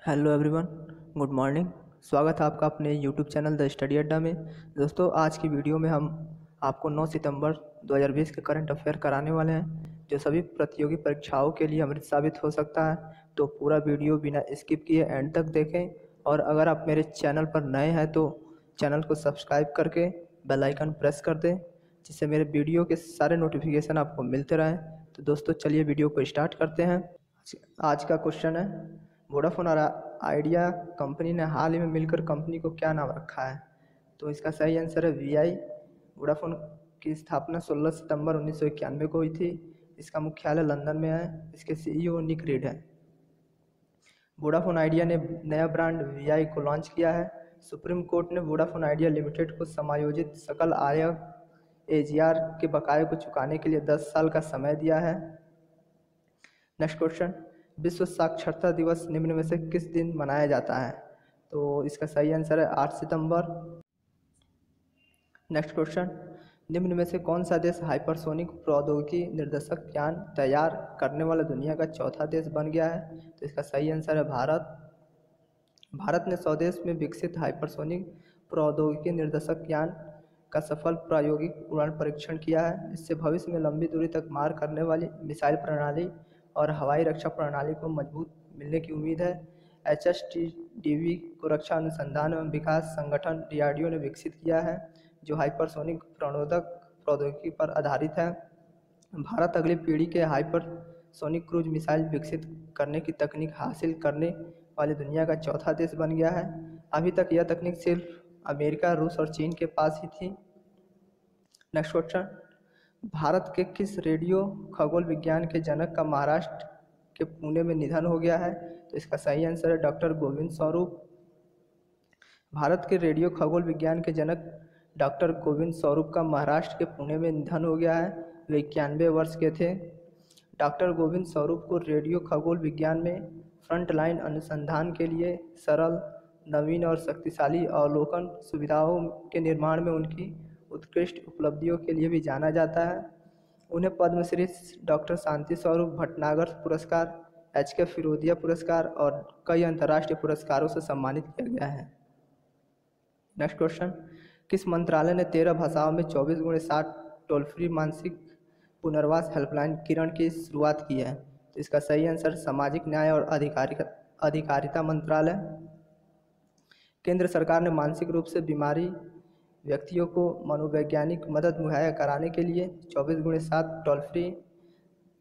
Hello everyone, good morning. स्वागत है आपका अपने यूट्यूब चैनल द स्टडी अड्डा में। दोस्तों, आज की वीडियो में हम आपको 9 सितंबर 2020 के करंट अफेयर कराने वाले हैं, जो सभी प्रतियोगी परीक्षाओं के लिए अमृत साबित हो सकता है। तो पूरा वीडियो बिना स्किप किए एंड तक देखें, और अगर आप मेरे चैनल पर नए हैं तो चैनल को सब्सक्राइब करके बेल आइकन प्रेस कर दें, जिससे मेरे वीडियो के सारे नोटिफिकेशन आपको मिलते रहें। तो दोस्तों, चलिए वीडियो को स्टार्ट करते हैं। आज का क्वेश्चन है, वोडाफोन और आइडिया कंपनी ने हाल ही में मिलकर कंपनी को क्या नाम रखा है? तो इसका सही आंसर है वीआई। वोडाफोन की स्थापना 16 सितंबर 1991 को हुई थी। इसका मुख्यालय लंदन में है। इसके सीईओ निक रीड है। वोडाफोन आइडिया ने नया ब्रांड वीआई को लॉन्च किया है। सुप्रीम कोर्ट ने वोडाफोन आइडिया लिमिटेड को समायोजित सकल आय एजीआर के बकाये को चुकाने के लिए 10 साल का समय दिया है। नेक्स्ट क्वेश्चन, विश्व साक्षरता दिवस निम्न में से किस दिन मनाया जाता है? तो इसका सही आंसर है 8 सितंबर। नेक्स्ट क्वेश्चन, निम्न में से कौन सा देश हाइपरसोनिक प्रौद्योगिकी निर्देशक यान तैयार करने वाला दुनिया का चौथा देश बन गया है? तो इसका सही आंसर है भारत। भारत ने स्वदेश में विकसित हाइपरसोनिक प्रौद्योगिकी निर्देशक यान का सफल प्रायोगिक उड़ान परीक्षण किया है। इससे भविष्य में लंबी दूरी तक मार करने वाली मिसाइल प्रणाली और हवाई रक्षा प्रणाली को मजबूत मिलने की उम्मीद है। HSTDV को रक्षा अनुसंधान एवं विकास संगठन DRDO ने विकसित किया है, जो हाइपरसोनिक प्रणोदक प्रौद्योगिकी पर आधारित है। भारत अगली पीढ़ी के हाइपरसोनिक क्रूज मिसाइल विकसित करने की तकनीक हासिल करने वाले दुनिया का चौथा देश बन गया है। अभी तक यह तकनीक सिर्फ अमेरिका, रूस और चीन के पास ही थी। नेक्स्ट क्वेश्चन, भारत के किस रेडियो खगोल विज्ञान के जनक का महाराष्ट्र के पुणे में निधन हो गया है? तो इसका सही आंसर है डॉक्टर गोविंद स्वरूप। भारत के रेडियो खगोल विज्ञान के जनक डॉक्टर गोविंद स्वरूप का महाराष्ट्र के पुणे में निधन हो गया है। वे 91 वर्ष के थे। डॉक्टर गोविंद स्वरूप को रेडियो खगोल विज्ञान में फ्रंटलाइन अनुसंधान के लिए सरल, नवीन और शक्तिशाली अवलोकन सुविधाओं के निर्माण में उनकी उत्कृष्ट उपलब्धियों के लिए भी जाना जाता है। उन्हें पद्मश्री, डॉक्टर शांति स्वरूप भटनागर पुरस्कार, HK फिरोदिया पुरस्कार और कई अंतर्राष्ट्रीय पुरस्कारों से सम्मानित किया गया है। नेक्स्ट क्वेश्चन, किस मंत्रालय ने 13 भाषाओं में 24x7 टोल फ्री मानसिक पुनर्वास हेल्पलाइन किरण की शुरुआत की है? तो इसका सही आंसर सामाजिक न्याय और अधिकारिता मंत्रालय। केंद्र सरकार ने मानसिक रूप से बीमारी व्यक्तियों को मनोवैज्ञानिक मदद मुहैया कराने के लिए 24x7 टोल फ्री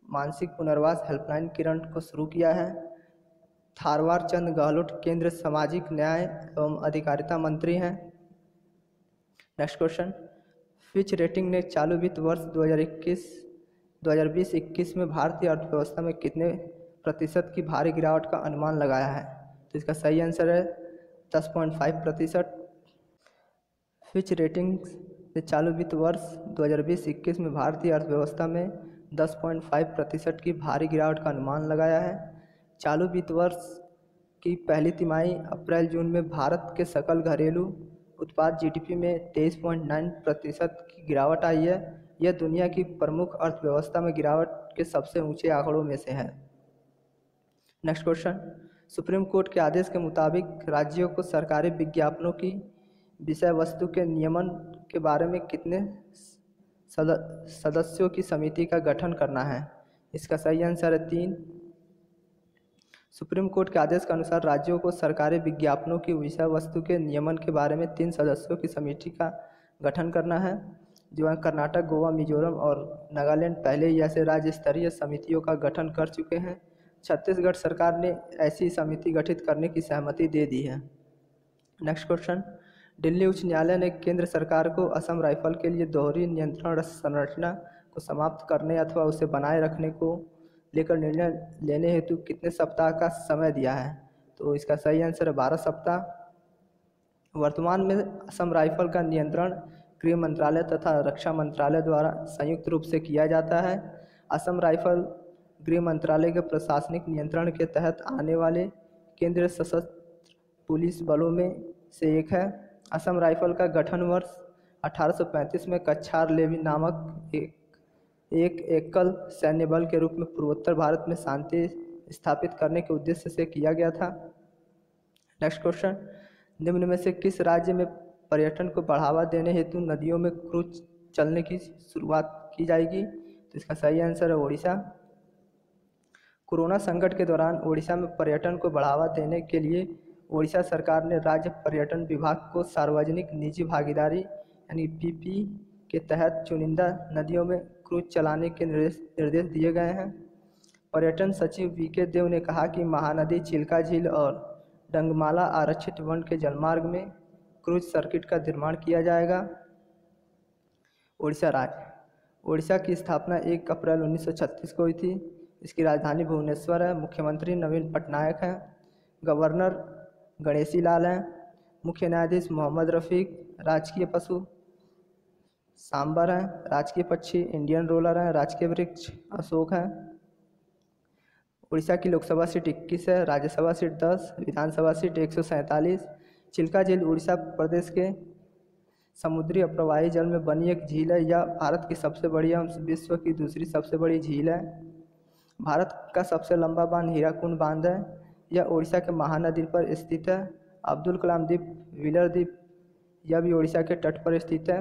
मानसिक पुनर्वास हेल्पलाइन किरण को शुरू किया है। थारवार चंद गहलोत केंद्र सामाजिक न्याय एवं अधिकारिता मंत्री हैं। नेक्स्ट क्वेश्चन, फिच रेटिंग ने चालू वित्त वर्ष 2020-21 में भारतीय अर्थव्यवस्था में कितने प्रतिशत की भारी गिरावट का अनुमान लगाया है? तो इसका सही आंसर है 10.5%। फिच रेटिंग्स ने चालू वित्त वर्ष 2020-21 में भारतीय अर्थव्यवस्था में 10.5% की भारी गिरावट का अनुमान लगाया है। चालू वित्त वर्ष की पहली तिमाही अप्रैल-जून में भारत के सकल घरेलू उत्पाद GDP में 23.9% की गिरावट आई है। यह दुनिया की प्रमुख अर्थव्यवस्था में गिरावट के सबसे ऊंचे आंकड़ों में से है। नेक्स्ट क्वेश्चन, सुप्रीम कोर्ट के आदेश के मुताबिक राज्यों को सरकारी विज्ञापनों की विषय वस्तु के नियमन के बारे में कितने सदस्यों की समिति का गठन करना है? इसका सही आंसर है 3। सुप्रीम कोर्ट के आदेश के अनुसार राज्यों को सरकारी विज्ञापनों की विषय वस्तु के नियमन के बारे में 3 सदस्यों की समिति का गठन करना है, जो है कर्नाटक, गोवा, मिजोरम और नागालैंड पहले ही ऐसे राज्य स्तरीय समितियों का गठन कर चुके हैं। छत्तीसगढ़ सरकार ने ऐसी समिति गठित करने की सहमति दे दी है। नेक्स्ट क्वेश्चन, दिल्ली उच्च न्यायालय ने केंद्र सरकार को असम राइफल के लिए दोहरी नियंत्रण संरचना को समाप्त करने अथवा उसे बनाए रखने को लेकर निर्णय लेने हेतु कितने सप्ताह का समय दिया है? तो इसका सही आंसर है 12 सप्ताह। वर्तमान में असम राइफल का नियंत्रण गृह मंत्रालय तथा रक्षा मंत्रालय द्वारा संयुक्त रूप से किया जाता है। असम राइफल गृह मंत्रालय के प्रशासनिक नियंत्रण के तहत आने वाले केंद्रीय सशस्त्र पुलिस बलों में से एक है। असम राइफल का गठन वर्ष 1835 में कछार लेवी नामक एक एकल सैन्य बल के रूप में पूर्वोत्तर भारत में शांति स्थापित करने के उद्देश्य से किया गया था। नेक्स्ट क्वेश्चन, निम्न में से किस राज्य में पर्यटन को बढ़ावा देने हेतु नदियों में क्रूज चलने की शुरुआत की जाएगी? तो इसका सही आंसर है उड़ीसा। कोरोना संकट के दौरान उड़ीसा में पर्यटन को बढ़ावा देने के लिए उड़ीसा सरकार ने राज्य पर्यटन विभाग को सार्वजनिक निजी भागीदारी यानी पीपी के तहत चुनिंदा नदियों में क्रूज चलाने के निर्देश दिए गए हैं। पर्यटन सचिव वीके देव ने कहा कि महानदी, चिल्का झील और डंगमाला आरक्षित वन के जलमार्ग में क्रूज सर्किट का निर्माण किया जाएगा। उड़ीसा राज्य, उड़ीसा की स्थापना 1 अप्रैल 1936 को हुई थी। इसकी राजधानी भुवनेश्वर है। मुख्यमंत्री नवीन पटनायक हैं। गवर्नर गणेशी लाल हैं। मुख्य न्यायाधीश मोहम्मद रफ़ीक। राजकीय पशु सांबर हैं। राजकीय पक्षी इंडियन रोलर हैं। राजकीय वृक्ष अशोक हैं। उड़ीसा की लोकसभा सीट 21 है। राज्यसभा सीट 10, विधानसभा सीट 147। चिल्का झील उड़ीसा प्रदेश के समुद्री अप्रवाही जल में बनी एक झील है। यह भारत की सबसे बड़ी एवं विश्व की दूसरी सबसे बड़ी झील है। भारत का सबसे लंबा बांध हीराकुंड बांध है। यह उड़ीसा के महानदी पर स्थित है। अब्दुल कलाम द्वीप, व्हीलर द्वीप, यह भी उड़ीसा के तट पर स्थित है।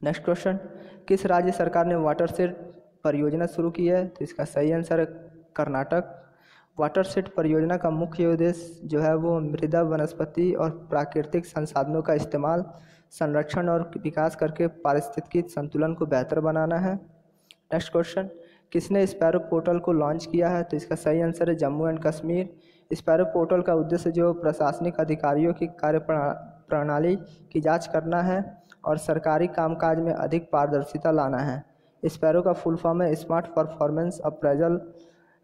नेक्स्ट क्वेश्चन, किस राज्य सरकार ने वाटरशेड परियोजना शुरू की है? तो इसका सही आंसर है कर्नाटक। वाटरशेड परियोजना का मुख्य उद्देश्य जो है वो मृदा, वनस्पति और प्राकृतिक संसाधनों का इस्तेमाल, संरक्षण और विकास करके पारिस्थितिकी संतुलन को बेहतर बनाना है। नेक्स्ट क्वेश्चन, किसने स्पैरो पोर्टल को लॉन्च किया है? तो इसका सही आंसर है Jammu and Kashmir. Sparrow portal का उद्देश्य जो प्रशासनिक अधिकारियों की कार्य प्रणाली की जांच करना है और सरकारी कामकाज में अधिक पारदर्शिता लाना है। स्पैरो का फुल फॉर्म है smart performance appraisal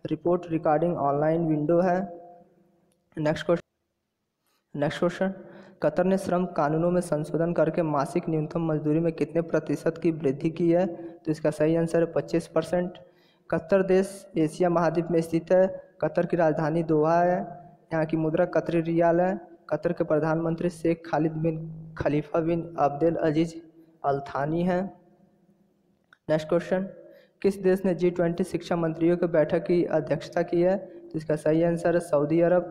report recording online window है। नेक्स्ट क्वेश्चन, कतर ने श्रम कानूनों में संशोधन करके मासिक न्यूनतम मजदूरी में कितने प्रतिशत की वृद्धि की है? तो इसका सही आंसर है 25%। कतर देश एशिया महाद्वीप में स्थित है। कतर की राजधानी दोहा है। यहाँ की मुद्रा कतरी रियाल है। कतर के प्रधानमंत्री शेख खालिद बिन खलीफा बिन अब्देल अजीज अल थानी हैं। नेक्स्ट क्वेश्चन, किस देश ने G20 शिक्षा मंत्रियों की बैठक की अध्यक्षता की है? तो इसका सही आंसर है सऊदी अरब।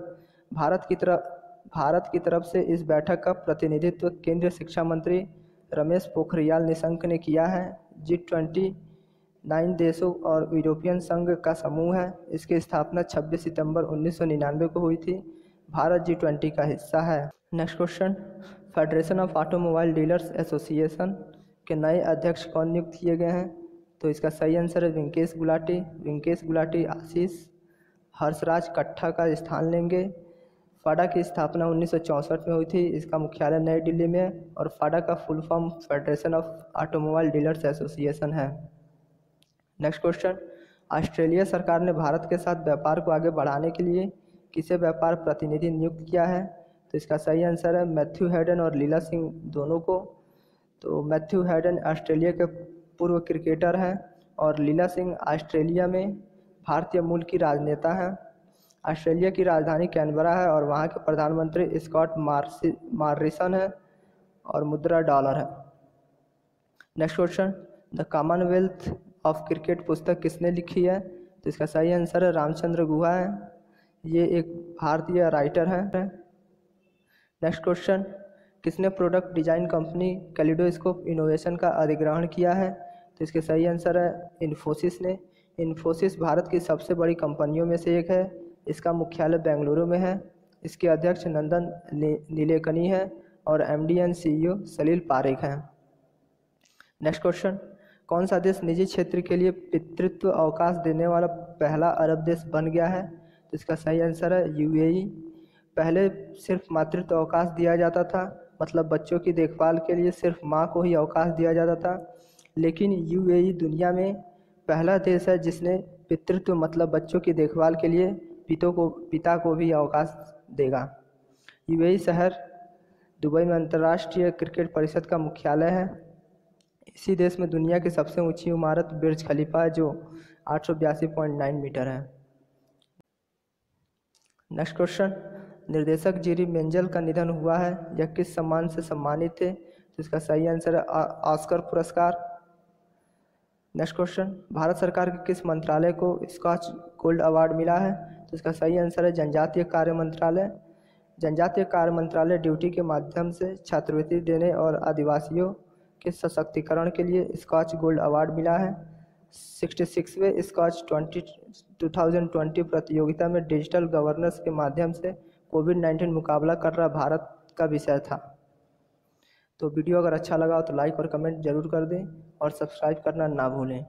भारत की तरफ से इस बैठक का प्रतिनिधित्व केंद्रीय शिक्षा मंत्री रमेश पोखरियाल निशंक ने किया है। G20 9 देशों और यूरोपियन संघ का समूह है। इसकी स्थापना 26 सितंबर 1999 को हुई थी। भारत G20 का हिस्सा है। Next question, federation of automobile dealers association के नए अध्यक्ष कौन नियुक्त किए गए हैं? तो इसका सही आंसर है विंकेश गुलाटी। विंकेश गुलाटी आशीष हर्षराज कट्ठा का स्थान लेंगे। फाडा की स्थापना 1964 में हुई थी। इसका मुख्यालय नई दिल्ली में है और फाडा का full form federation of automobile dealers association है। नेक्स्ट क्वेश्चन, ऑस्ट्रेलिया सरकार ने भारत के साथ व्यापार को आगे बढ़ाने के लिए किसे व्यापार प्रतिनिधि नियुक्त किया है? तो इसका सही आंसर है मैथ्यू हैडन और लीला सिंह दोनों को। तो मैथ्यू हैडन ऑस्ट्रेलिया के पूर्व क्रिकेटर हैं और लीला सिंह ऑस्ट्रेलिया में भारतीय मूल की राजनेता हैं। ऑस्ट्रेलिया की राजधानी कैनबरा है और वहाँ के प्रधानमंत्री स्कॉट मॉरिसन है और मुद्रा डॉलर है। Next question, the Commonwealth of cricket पुस्तक किसने लिखी है? तो इसका सही आंसर है रामचंद्र गुहा है। ये एक भारतीय राइटर हैं। नेक्स्ट क्वेश्चन, किसने product design company kaleidoscope innovation का अधिग्रहण किया है? तो इसके सही आंसर है इन्फोसिस ने। इन्फोसिस भारत की सबसे बड़ी कंपनियों में से एक है। इसका मुख्यालय बेंगलुरु में है। इसके अध्यक्ष नंदन नीलेकनी है और MD एंड CEO सलील पारेख हैं। नेक्स्ट क्वेश्चन, कौन सा देश निजी क्षेत्र के लिए पितृत्व अवकाश देने वाला पहला अरब देश बन गया है? तो इसका सही आंसर है UAE। पहले सिर्फ मातृत्व अवकाश दिया जाता था, मतलब बच्चों की देखभाल के लिए सिर्फ माँ को ही अवकाश दिया जाता था, लेकिन UAE दुनिया में पहला देश है जिसने पितृत्व मतलब बच्चों की देखभाल के लिए पिता को भी अवकाश देगा। UAE शहर दुबई में अंतर्राष्ट्रीय क्रिकेट परिषद का मुख्यालय है। इसी देश में दुनिया की सबसे ऊंची इमारत बुर्ज खलीफा है जो 882.9 मीटर है। नेक्स्ट क्वेश्चन, निर्देशक जेरी मेंजल का निधन हुआ है। यह किस सम्मान से सम्मानित थे? तो इसका सही आंसर है ऑस्कर पुरस्कार। नेक्स्ट क्वेश्चन, भारत सरकार के किस मंत्रालय को स्कॉच गोल्ड अवार्ड मिला है? तो इसका सही आंसर है जनजातीय कार्य मंत्रालय। जनजातीय कार्य मंत्रालय ड्यूटी के माध्यम से छात्रवृत्ति देने और आदिवासियों के सशक्तिकरण के लिए स्कॉच गोल्ड अवार्ड मिला है। 66वें स्कॉच 2020 प्रतियोगिता में डिजिटल गवर्नेंस के माध्यम से कोविड-19 मुकाबला कर रहा भारत का विषय था। तो वीडियो अगर अच्छा लगा हो तो लाइक और कमेंट जरूर कर दें और सब्सक्राइब करना ना भूलें।